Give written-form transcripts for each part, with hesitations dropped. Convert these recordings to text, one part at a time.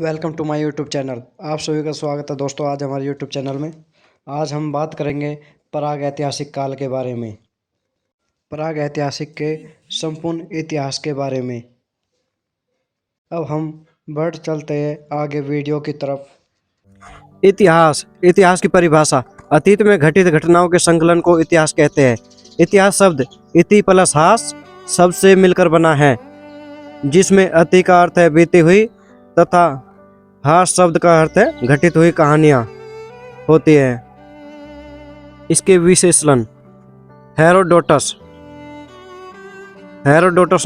Welcome to my YouTube channel. आप सभी का स्वागत है दोस्तों आज हमारे यूट्यूब चैनल में। आज हम बात करेंगे प्राग ऐतिहासिक काल के बारे में, प्राग ऐतिहासिक के संपूर्ण इतिहास के बारे में। अब हम बढ़ चलते हैं आगे वीडियो की तरफ। इतिहास की परिभाषा अतीत में घटित घटनाओं के संकलन को इतिहास कहते हैं। इतिहास शब्द इति प्लस हास शब्द से मिलकर बना है, जिसमें अति का अर्थ है बीती हुई तथा हास शब्द का अर्थ है घटित हुई कहानियां होती है। इसके विशेषण हेरोडोटस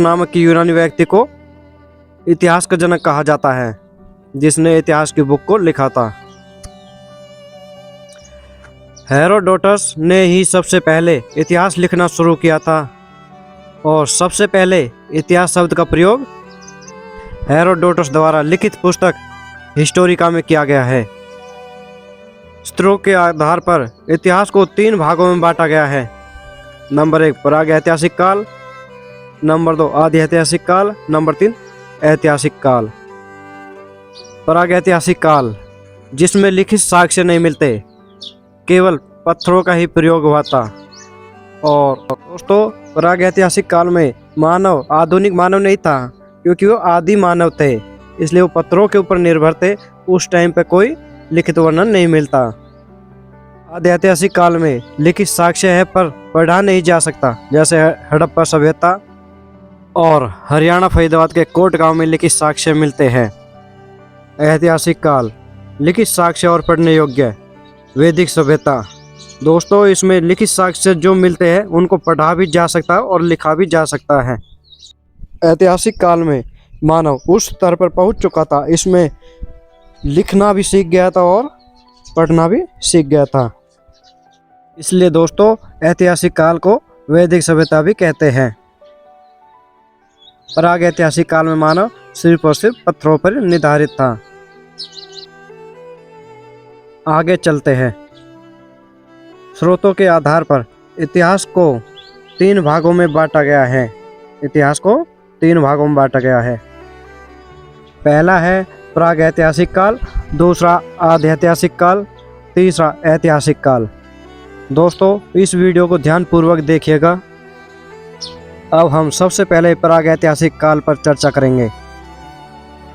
नामक की यूनानी व्यक्ति को इतिहास का जनक कहा जाता है, जिसने इतिहास की बुक को लिखा था। हेरोडोटस ने ही सबसे पहले इतिहास लिखना शुरू किया था और सबसे पहले इतिहास शब्द का प्रयोग हेरोडोटस द्वारा लिखित पुस्तक हिस्टोरिका में किया गया है। स्त्रोत के आधार पर इतिहास को 3 भागों में बांटा गया है। नंबर 1 प्राग ऐतिहासिक काल, नंबर 2 आदि ऐतिहासिक काल, नंबर 3 ऐतिहासिक काल। प्राग ऐतिहासिक काल, जिसमें लिखित साक्ष्य नहीं मिलते, केवल पत्थरों का ही प्रयोग हुआ था। और दोस्तों प्राग ऐतिहासिक काल में मानव आधुनिक मानव नहीं था, क्योंकि वो आदि मानव थे, इसलिए वो पत्थरों के ऊपर निर्भर थे। उस टाइम पे कोई लिखित वर्णन नहीं मिलता। आदि ऐतिहासिक काल में लिखित साक्ष्य है पर पढ़ा नहीं जा सकता, जैसे हड़प्पा सभ्यता और हरियाणा फरीदाबाद के कोट गांव में लिखित साक्ष्य मिलते हैं। ऐतिहासिक काल लिखित साक्ष्य और पढ़ने योग्य वैदिक सभ्यता। दोस्तों इसमें लिखित साक्ष्य जो मिलते हैं उनको पढ़ा भी जा सकता है और लिखा भी जा सकता है। ऐतिहासिक काल में मानव उस स्तर पर पहुंच चुका था, इसमें लिखना भी सीख गया था और पढ़ना भी सीख गया था। इसलिए दोस्तों ऐतिहासिक काल को वैदिक सभ्यता भी कहते हैं। प्राग ऐतिहासिक काल में मानव सिर्फ और सिर्फ पत्थरों पर निर्धारित था। आगे चलते हैं। स्रोतों के आधार पर इतिहास को 3 भागों में बांटा गया है। इतिहास को 3 भागों में बांटा गया है। पहला है प्राग ऐतिहासिक काल, दूसरा आदि ऐतिहासिक काल, तीसरा ऐतिहासिक काल। दोस्तों इस वीडियो को ध्यानपूर्वक देखिएगा। अब हम सबसे पहले प्राग ऐतिहासिक काल पर चर्चा करेंगे।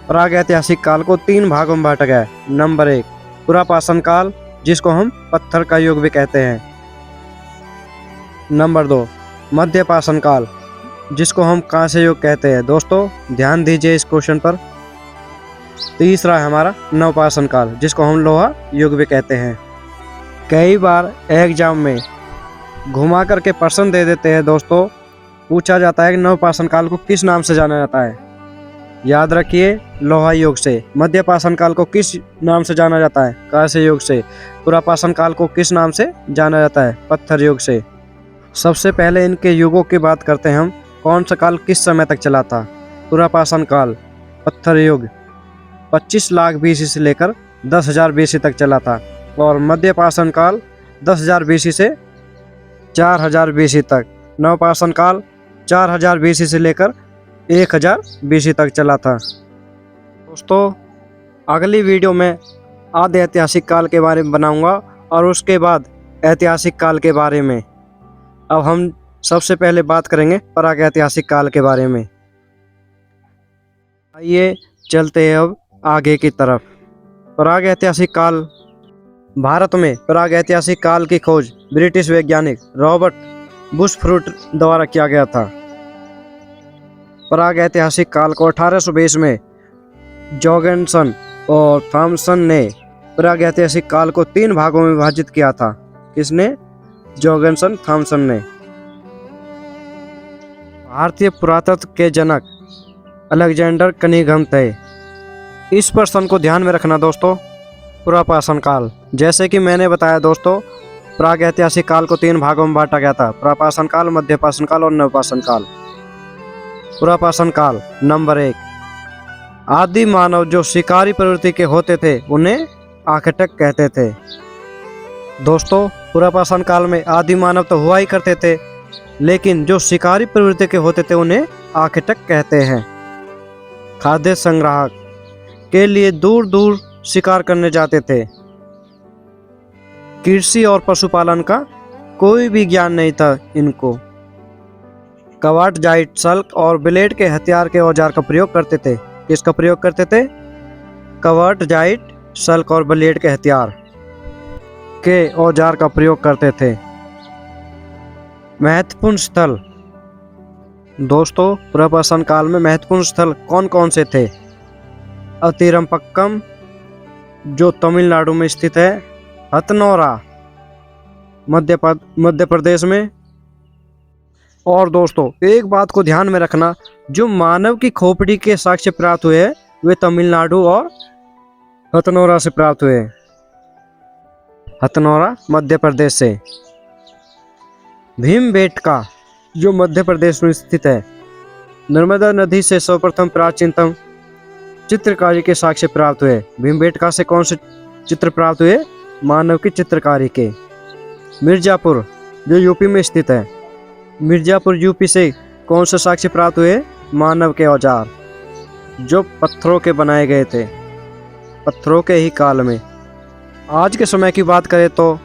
प्राग ऐतिहासिक काल को 3 भागों में बांटा गया है। नंबर 1 पुरापाषाण काल, जिसको हम पत्थर का युग भी कहते हैं। नंबर 2 मध्यपाषाण काल, जिसको हम कांस्य युग कहते हैं। दोस्तों ध्यान दीजिए इस क्वेश्चन पर। तीसरा है हमारा नवपाषाण काल, जिसको हम लोहा युग भी कहते हैं। कई बार एग्जाम में घुमा करके प्रश्न दे देते हैं दोस्तों, पूछा जाता है कि नवपाषाण काल को किस नाम से जाना जाता है। याद रखिए लोहा युग से। मध्यपाषाण काल को किस नाम से जाना जाता है? कांस्य युग से। पुरापाषाण काल को किस नाम से जाना जाता है? पत्थर युग से। सबसे पहले इनके युगों की बात करते हैं हम। कौन सा काल किस समय तक चला था? पुरापाषाण काल पत्थर युग 25 लाख BC से लेकर 10,000 BC तक चला था। और मध्यपाषाण काल 10,000 BC से 4,000 BC तक। नवपाषाण काल 4,000 BC से लेकर 1,000 BC तक चला था। दोस्तों अगली वीडियो में आदि ऐतिहासिक काल के बारे में बनाऊंगा और उसके बाद ऐतिहासिक काल के बारे में। अब हम सबसे पहले बात करेंगे प्राग ऐतिहासिक काल के बारे में। आइए चलते हैं अब आगे की तरफ। प्राग ऐतिहासिक काल भारत में प्राग ऐतिहासिक काल की खोज ब्रिटिश वैज्ञानिक रॉबर्ट बुशफ्रूट द्वारा किया गया था। प्राग ऐतिहासिक काल को 1820 में जॉर्गेनसन और थॉमसन ने प्राग ऐतिहासिक काल को 3 भागों में विभाजित किया था। किसने? जॉर्गेनसन थॉमसन ने। भारतीय पुरातत्व के जनक अलेक्जेंडर कनिंघम थे। इस प्रश्न को ध्यान में रखना दोस्तों। पुरापाषाण काल, जैसे कि मैंने बताया दोस्तों, प्राग ऐतिहासिक काल को 3 भागों में बांटा गया था। पुरापाषाण काल, मध्यपाषाण काल और नवपाषाण काल। पुरापाषाण काल नंबर 1 आदि मानव जो शिकारी प्रवृत्ति के होते थे उन्हें आर्किटेक्ट कहते थे। दोस्तों पुरापाषाण काल में आदि मानव तो हुआ ही करते थे, लेकिन जो शिकारी प्रवृत्ति के होते थे उन्हें आर्किटेक्ट कहते हैं। खाद्य संग्राहक, के लिए दूर दूर शिकार करने जाते थे। कृषि और पशुपालन का कोई भी ज्ञान नहीं था इनको। कवाट जाइट सल्क और ब्लेड के हथियार के औजार का प्रयोग करते थे। किसका प्रयोग करते थे? कवाट जाइट सल्क और ब्लेड के हथियार के औजार का प्रयोग करते थे। महत्वपूर्ण स्थल दोस्तों, प्रशासन काल में महत्वपूर्ण स्थल कौन कौन से थे? अतिरम्पक्कम जो तमिलनाडु में स्थित है, हथनौरा मध्य प्रदेश में। और दोस्तों एक बात को ध्यान में रखना, जो मानव की खोपड़ी के साक्ष्य प्राप्त हुए हैं वे तमिलनाडु और हथनौरा से प्राप्त हुए। हथनौरा मध्य प्रदेश से। भीमबेटका जो मध्य प्रदेश में स्थित है। नर्मदा नदी से सर्वप्रथम प्राचीनतम चित्रकारी के साक्ष्य प्राप्त हुए। भीमबेटका से कौन से चित्र प्राप्त हुए? मानव की चित्रकारी के। मिर्जापुर जो यूपी में स्थित है। मिर्जापुर यूपी से कौन से साक्ष्य प्राप्त हुए? मानव के औजार जो पत्थरों के बनाए गए थे, पत्थरों के ही काल में। आज के समय की बात करें तो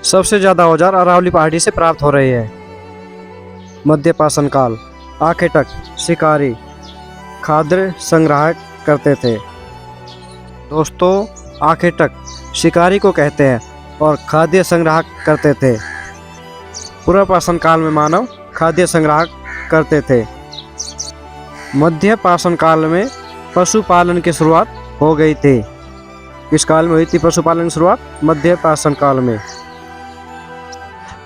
सबसे ज़्यादा औजार अरावली पहाड़ी से प्राप्त हो रहे हैं। मध्यपाषाण काल। आखेटक शिकारी खाद्य संग्राहक करते थे। दोस्तों आखेटक शिकारी को कहते हैं और खाद्य संग्राहक करते थे। पुरापाषाण काल में मानव खाद्य संग्राहक करते थे। मध्यपाषाण काल में पशुपालन की शुरुआत हो गई थी। किस काल में हुई थी पशुपालन की शुरुआत? मध्यपाषाण काल में।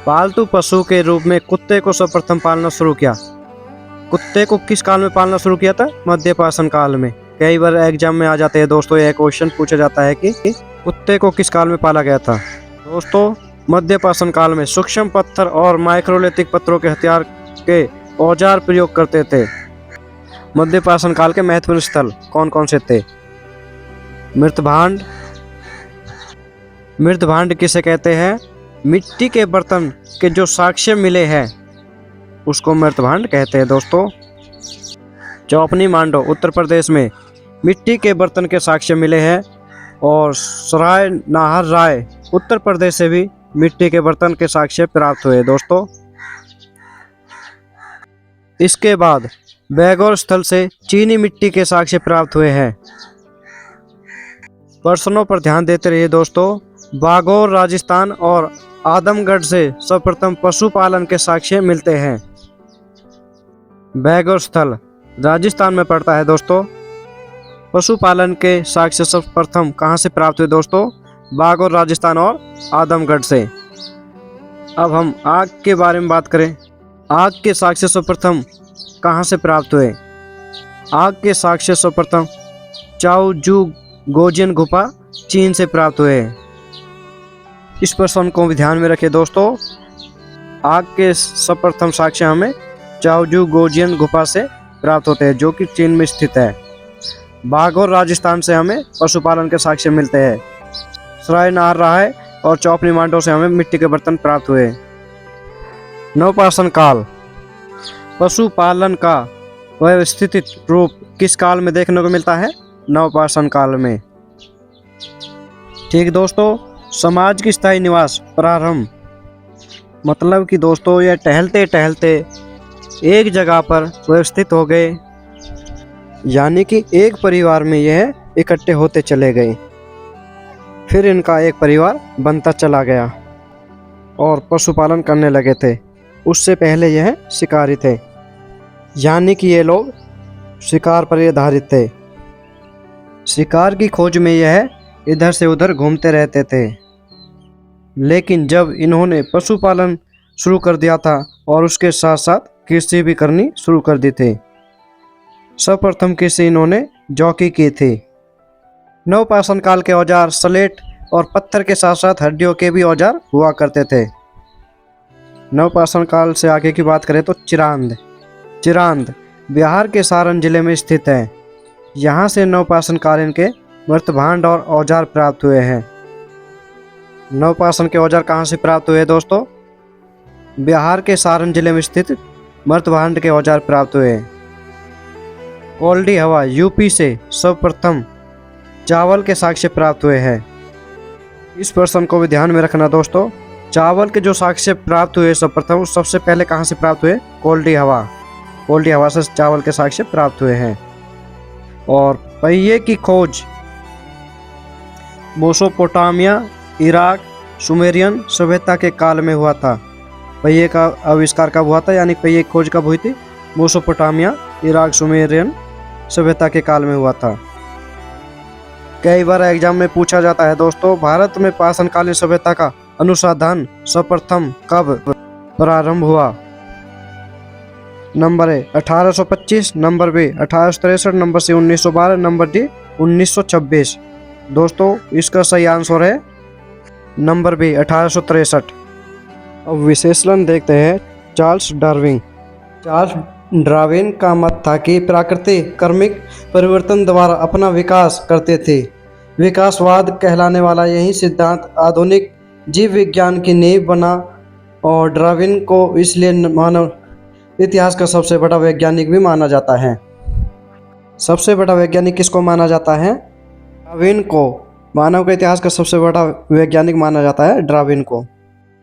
पालतू पशु के रूप में कुत्ते को सर्वप्रथम पालना शुरू किया। कुत्ते को किस काल में पालना शुरू किया था? मध्यपाषाण काल में। कई बार एग्जाम में आ जाते हैं दोस्तों, यह क्वेश्चन पूछा जाता है कि कुत्ते को किस काल में पाला गया था? दोस्तों मध्यपाषाण काल में सूक्ष्म पत्थर और माइक्रोलिथिक पत्थरों के हथियार के औजार प्रयोग करते थे। मध्यपाषाण काल के महत्वपूर्ण स्थल कौन कौन से थे? मृतभांड। मृतभांड किसे कहते हैं? मिट्टी के बर्तन के जो साक्ष्य मिले हैं उसको मृतभांड कहते हैं दोस्तों। चौपनी मांडो उत्तर प्रदेश में मिट्टी के बर्तन के साक्ष्य मिले हैं। और सराय नाहर राय उत्तर प्रदेश से भी मिट्टी के बर्तन के साक्ष्य प्राप्त हुए दोस्तों। इसके बाद बैगौर स्थल से चीनी मिट्टी के साक्ष्य प्राप्त हुए हैं। प्रश्नों पर ध्यान देते रहिए दोस्तों। बागौर राजस्थान और आदमगढ़ से सर्वप्रथम पशुपालन के साक्ष्य मिलते हैं। बैगौर स्थल राजस्थान में पड़ता है दोस्तों। पशुपालन के साक्ष्य सर्वप्रथम कहाँ से प्राप्त हुए दोस्तों? बागौर राजस्थान और आदमगढ़ से। अब हम आग के बारे में बात करें। आग के साक्ष्य सर्वप्रथम कहाँ से प्राप्त हुए? आग के साक्ष्य सर्वप्रथम चाओजू गोजियन गुफा चीन से प्राप्त हुए। इस प्रश्न को भी ध्यान में रखें दोस्तों। आग के सर्वप्रथम साक्ष्य हमें चाओजू गोजियन गुफा से प्राप्त होते हैं जो कि चीन में स्थित है। बागौर राजस्थान से हमें पशुपालन के साक्ष्य मिलते हैं। सराय नाहर राय और चौपनी मांडो से हमें मिट्टी के बर्तन प्राप्त हुए। नवपाषाण काल। पशुपालन का व्यवस्थित रूप किस काल में देखने को मिलता है? नवपाषाण काल में। ठीक दोस्तों, समाज की स्थायी निवास प्रारंभ। मतलब कि दोस्तों यह टहलते टहलते एक जगह पर व्यवस्थित हो गए, यानी कि एक परिवार में यह इकट्ठे होते चले गए। फिर इनका एक परिवार बनता चला गया और पशुपालन करने लगे थे। उससे पहले यह शिकारी थे, यानी कि ये लोग शिकार पर आधारित थे। शिकार की खोज में यह इधर से उधर घूमते रहते थे। लेकिन जब इन्होंने पशुपालन शुरू कर दिया था और उसके साथ साथ कृषि भी करनी शुरू कर दी थी। सर्वप्रथम कृषि इन्होंने जौ की थी। नवपाषाण काल के औजार स्लेट और पत्थर के साथ साथ हड्डियों के भी औजार हुआ करते थे। नवपाषाण काल से आगे की बात करें तो चिरांद। चिरांद बिहार के सारण जिले में स्थित है। यहाँ से नवपाषाण कालीन के मृतभांड और औजार प्राप्त हुए हैं। नवपाषाण के औजार कहाँ से प्राप्त हुए दोस्तों? बिहार के सारण जिले में स्थित मृतभांड के औजार प्राप्त हुए। कोल्डी हवा यूपी से सर्वप्रथम चावल के साक्ष्य प्राप्त हुए हैं। इस प्रश्न को भी ध्यान में रखना दोस्तों। चावल के जो साक्ष्य प्राप्त हुए सर्वप्रथम सबसे पहले कहाँ से प्राप्त हुए? कोल्डी हवा। कोल्डी हवा से चावल के साक्ष्य प्राप्त हुए हैं। और पहिए की खोज मेसोपोटामिया, इराक, सुमेरियन सभ्यता के काल में हुआ था। पहिए का आविष्कार कब हुआ था, यानी पहिए की खोज कब हुई थी? मेसोपोटामिया, इराक, सुमेरियन सभ्यता के काल में हुआ था। कई बार एग्जाम में पूछा जाता है दोस्तों, भारत में पाषाणकालीन सभ्यता का अनुसंधान सर्वप्रथम कब प्रारंभ हुआ? Number A 1825, number B 1863, number C 1912, number D 1926। दोस्तों इसका सही आंसर है नंबर बी 1863। अब विश्लेषण देखते हैं चार्ल्स डार्विन। चार्ल्स डार्विन का मत था कि प्रकृति क्रमिक परिवर्तन द्वारा अपना विकास करते थे। विकासवाद कहलाने वाला यही सिद्धांत आधुनिक जीव विज्ञान की नींव बना और डार्विन को इसलिए मानव इतिहास का सबसे बड़ा वैज्ञानिक भी माना जाता है। सबसे बड़ा वैज्ञानिक किसको माना जाता है? डार्विन को मानव के इतिहास का सबसे बड़ा वैज्ञानिक माना जाता है डार्विन को।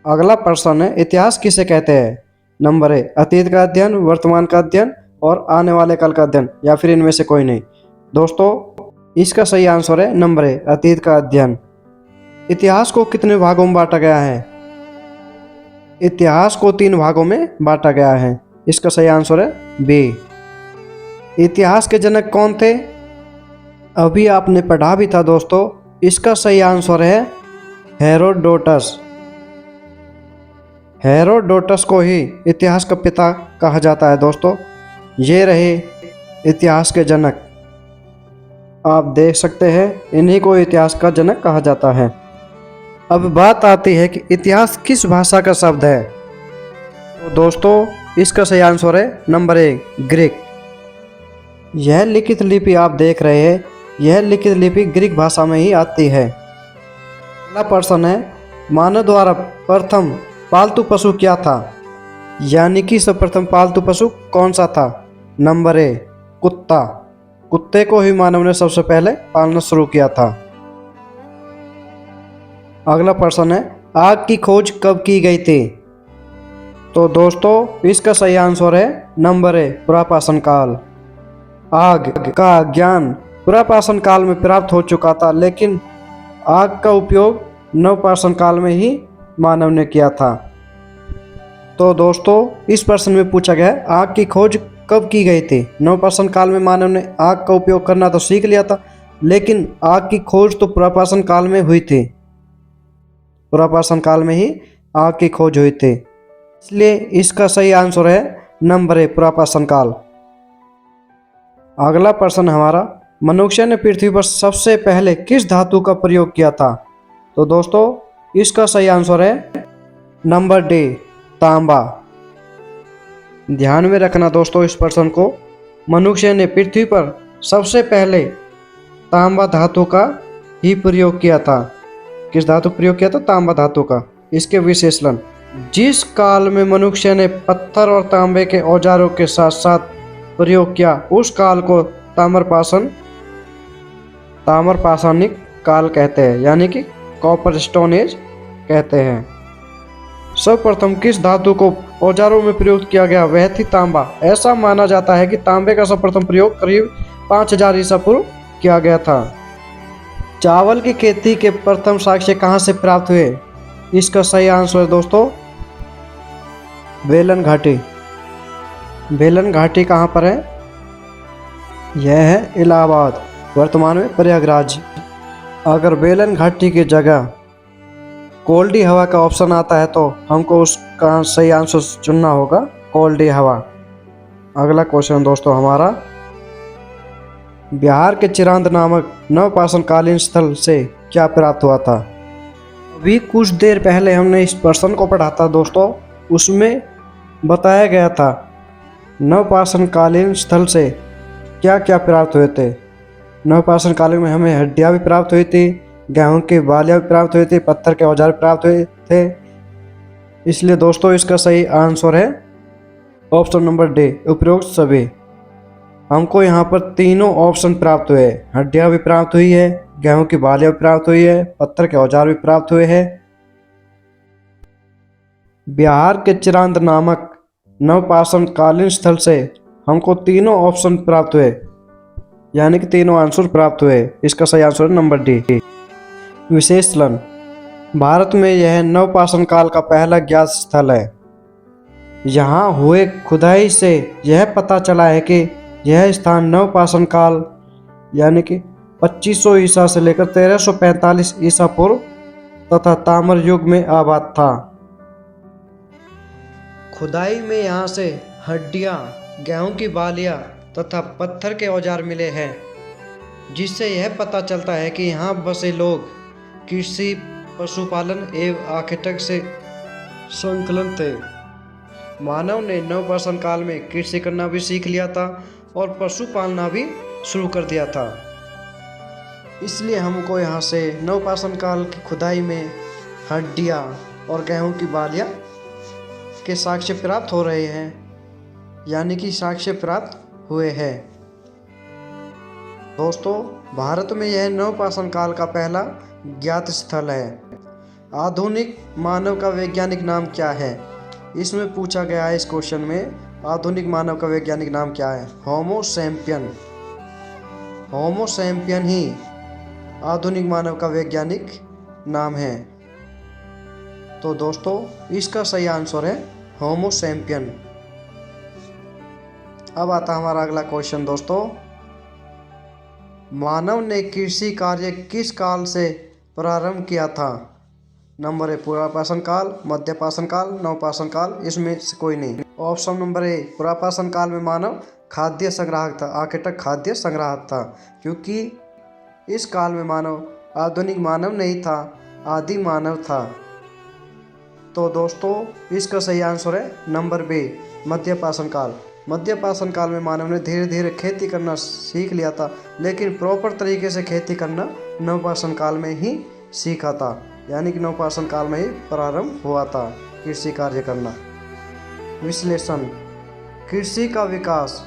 अगला प्रश्न है, इतिहास किसे कहते हैं? नंबर ए अतीत का अध्ययन, वर्तमान का अध्ययन और आने वाले कल का अध्ययन, या फिर इनमें से कोई नहीं। दोस्तों इसका सही आंसर है नंबर ए अतीत का अध्ययन। इतिहास को कितने भागों में बांटा गया है? इतिहास को 3 भागों में बांटा गया है। इसका सही आंसर है बी। इतिहास के जनक कौन थे? अभी आपने पढ़ा भी था दोस्तों। इसका सही आंसर है हेरोडोटस। हेरोडोटस को ही इतिहास का पिता कहा जाता है दोस्तों। ये रहे इतिहास के जनक। आप देख सकते हैं इन्हीं को इतिहास का जनक कहा जाता है। अब बात आती है कि इतिहास किस भाषा का शब्द है? तो दोस्तों इसका सही आंसर है नंबर ए ग्रीक। यह लिखित लिपि आप देख रहे हैं, यह लिखित लिपि ग्रीक भाषा में ही आती है। अगला प्रश्न है, मानव द्वारा प्रथम पालतू पशु क्या था? यानी कि सर्वप्रथम पालतू पशु कौन सा था? नंबर ए कुत्ता। कुत्ते को ही मानव ने सबसे पहले पालना शुरू किया था। अगला प्रश्न है, आग की खोज कब की गई थी? तो दोस्तों इसका सही आंसर है नंबर ए पुरापाषाण काल। आग का ज्ञान पुरापाषाण काल में प्राप्त हो चुका था, लेकिन आग का उपयोग नवपाषाण काल में ही मानव ने किया था। तो दोस्तों इस प्रश्न में पूछा गया है, आग की खोज कब की गई थी? नवपाषाण काल में मानव ने आग का उपयोग करना तो सीख लिया था, लेकिन आग की खोज तो पुरापाषाण काल में हुई थी। पुरापाषाण काल में ही आग की खोज हुई थी, इसलिए इसका सही आंसर है नंबर ए पुरापाषाण काल। अगला प्रश्न हमारा, मनुष्य ने पृथ्वी पर सबसे पहले किस धातु का प्रयोग किया था? तो दोस्तों इसका सही आंसर है नंबर डी तांबा। ध्यान में रखना दोस्तों इस प्रश्न को। मनुष्य ने पृथ्वी पर सबसे पहले तांबा धातु का ही प्रयोग किया था। किस धातु का प्रयोग किया था? तांबा धातु का। इसके विश्लेषण, जिस काल में मनुष्य ने पत्थर और तांबे के औजारों के साथ साथ प्रयोग किया, उस काल को ताम्रपाषाणिक काल कहते हैं, यानी कि कॉपर स्टोन एज कहते हैं। सर्वप्रथम किस धातु को औजारों में प्रयोग किया गया? वह थी तांबा। ऐसा माना जाता है कि तांबे का सर्वप्रथम प्रयोग करीब 5000 ईसा पूर्व किया गया था। चावल की खेती के प्रथम साक्ष्य कहाँ से प्राप्त हुए? इसका सही आंसर है दोस्तों बेलन घाटी। बेलन घाटी कहाँ पर है? यह है इलाहाबाद, वर्तमान में प्रयागराज। अगर बेलन घाटी की जगह कोल्डी हवा का ऑप्शन आता है तो हमको उसका सही आंसर चुनना होगा कोल्डी हवा। अगला क्वेश्चन दोस्तों हमारा, बिहार के चिरांद नामक नवपाषाणकालीन स्थल से क्या प्राप्त हुआ था? अभी कुछ देर पहले हमने इस प्रश्न को पढ़ा था दोस्तों, उसमें बताया गया था नवपाषाणकालीन स्थल से क्या क्या प्राप्त हुए थे। नवपाषाण काल में हमें हड्डियाँ भी प्राप्त हुई थी, गेहूं की बालियाँ भी प्राप्त हुई थी, पत्थर के औजार प्राप्त हुए थे। इसलिए दोस्तों इसका सही आंसर है ऑप्शन नंबर डी, उपरोक्त सभी। हमको यहाँ पर तीनों ऑप्शन प्राप्त हुए, हड्डियाँ भी प्राप्त हुई है, गेहूं की बालियां भी प्राप्त हुई है, पत्थर के औजार भी प्राप्त हुए हैं। बिहार के चिरांद नामक नवपाषाण कालीन स्थल से हमको तीनों ऑप्शन प्राप्त हुए, यानी कि तीनों आंसर प्राप्त हुए। इसका सही आंसर है नंबर डी। विशेषण, भारत में यह नवपाषाण काल का पहला ज्ञात स्थल है। यहाँ हुए खुदाई से यह पता चला है कि यह स्थान नवपाषाण काल यानी कि 2500 ईसा से लेकर 1345 ईसा पूर्व तथा ताम्र युग में आबाद था। खुदाई में यहाँ से हड्डियाँ, गेहूं की बालियाँ तथा पत्थर के औजार मिले हैं, जिससे यह पता चलता है कि यहाँ बसे लोग कृषि, पशुपालन एवं आर्किटेक्ट से संकलन थे। मानव ने नवपाषाण काल में कृषि करना भी सीख लिया था और पशुपालना भी शुरू कर दिया था। इसलिए हमको यहाँ से नवपाषाण काल की खुदाई में हड्डियाँ और गेहूं की बालियाँ के साक्ष्य प्राप्त हो रहे हैं, यानी कि साक्ष्य प्राप्त हुए हैं। दोस्तों, भारत में यह नवपाषाण काल का पहला ज्ञात स्थल है। आधुनिक मानव का वैज्ञानिक नाम क्या है? इसमें पूछा गया है इस क्वेश्चन में, आधुनिक मानव का वैज्ञानिक नाम क्या है? होमो सैपियन। होमो सैपियन ही आधुनिक मानव का वैज्ञानिक नाम है। तो दोस्तों, इसका सही आंसर है होमो सैपियन। अब आता हमारा अगला क्वेश्चन दोस्तों, मानव ने कृषि कार्य किस काल से प्रारंभ किया था? नंबर ए पुरापाषाण काल, मध्यपाषाण काल, नवपाषाण काल, इसमें से कोई नहीं। ऑप्शन नंबर ए पुरापाषाण काल में मानव खाद्य संग्राहक था, आर्किटेक्ट खाद्य संग्राहक था, क्योंकि इस काल में मानव आधुनिक मानव नहीं था, आदि मानव था। तो दोस्तों, इसका सही आंसर है नंबर बी, मध्यपाषाण काल। मध्यपाषाण काल में मानव ने धीरे धीरे खेती करना सीख लिया था, लेकिन प्रॉपर तरीके से खेती करना नवपाषाण काल में ही सीखा था, यानी कि नवपाषाण काल में ही प्रारंभ हुआ था कृषि कार्य करना। विश्लेषण, कृषि का विकास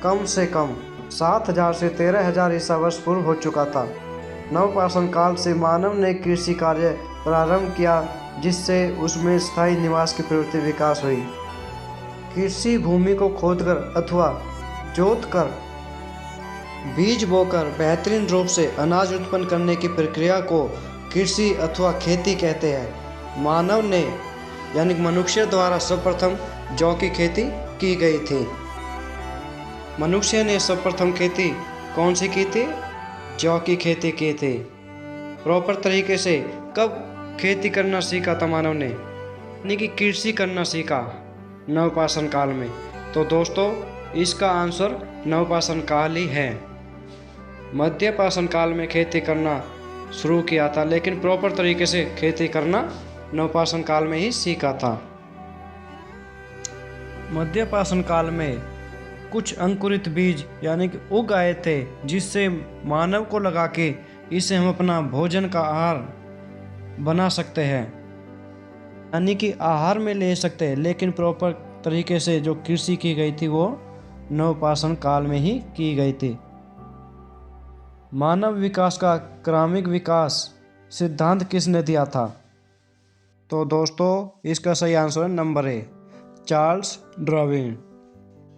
कम से कम 7000 से 13000 ईसा वर्ष पूर्व हो चुका था। नवपाषाण काल से मानव ने कृषि कार्य प्रारंभ किया, जिससे उसमें स्थायी निवास की प्रवृत्ति विकास हुई। कृषि भूमि को खोदकर अथवा जोतकर, बीज बोकर बेहतरीन रूप से अनाज उत्पन्न करने की प्रक्रिया को कृषि अथवा खेती कहते हैं। मानव ने यानी मनुष्य द्वारा सर्वप्रथम जौ की खेती की गई थी। मनुष्य ने सर्वप्रथम खेती कौन सी की थी? जौ की खेती की थी। प्रॉपर तरीके से कब खेती करना सीखा था मानव ने? यानी कि कृषि करना सीखा नवपाषाण काल में। तो दोस्तों, इसका आंसर नवपाषाण काल ही है। मध्यपाषाण काल में खेती करना शुरू किया था, लेकिन प्रॉपर तरीके से खेती करना नवपाषाण काल में ही सीखा था। मध्यपाषाण काल में कुछ अंकुरित बीज यानी कि उग आए थे, जिससे मानव को लगा कि इसे हम अपना भोजन का आहार बना सकते हैं, यानी कि आहार में ले सकते हैं। लेकिन प्रॉपर तरीके से जो कृषि की गई थी वो नवपाषाण काल में ही की गई थी। मानव विकास का क्रमिक विकास सिद्धांत किसने दिया था? तो दोस्तों, इसका सही आंसर है नंबर ए, चार्ल्स डार्विन।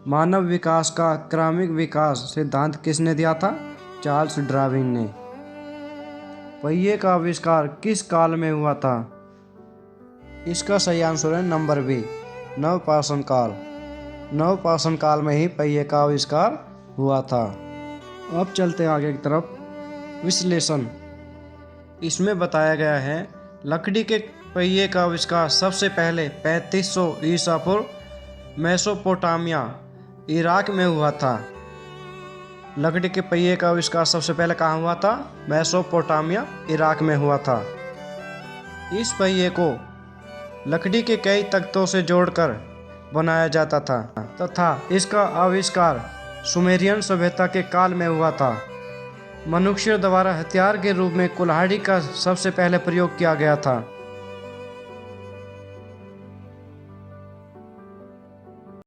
मानव विकास का क्रमिक विकास सिद्धांत किसने दिया था? चार्ल्स डार्विन ने। पहिए का आविष्कार किस काल में हुआ था? इसका सही आंसर है नंबर बी, नवपाषाण काल। नवपाषाण काल में ही पहिए का आविष्कार हुआ था। अब चलते आगे की तरफ। विश्लेषण, इसमें बताया गया है लकड़ी के पहिए का आविष्कार सबसे पहले 3500 ईसा पूर्व मेसोपोटामिया, इराक में हुआ था। लकड़ी के पहिए का आविष्कार सबसे पहले कहाँ हुआ था? मेसोपोटामिया, इराक में हुआ था। इस पहिए को लकड़ी के कई तख्तों से जोड़कर बनाया जाता था तथा इसका आविष्कार सुमेरियन सभ्यता के काल में हुआ था। मनुष्य द्वारा हथियार के रूप में कुल्हाड़ी का सबसे पहले प्रयोग किया गया था।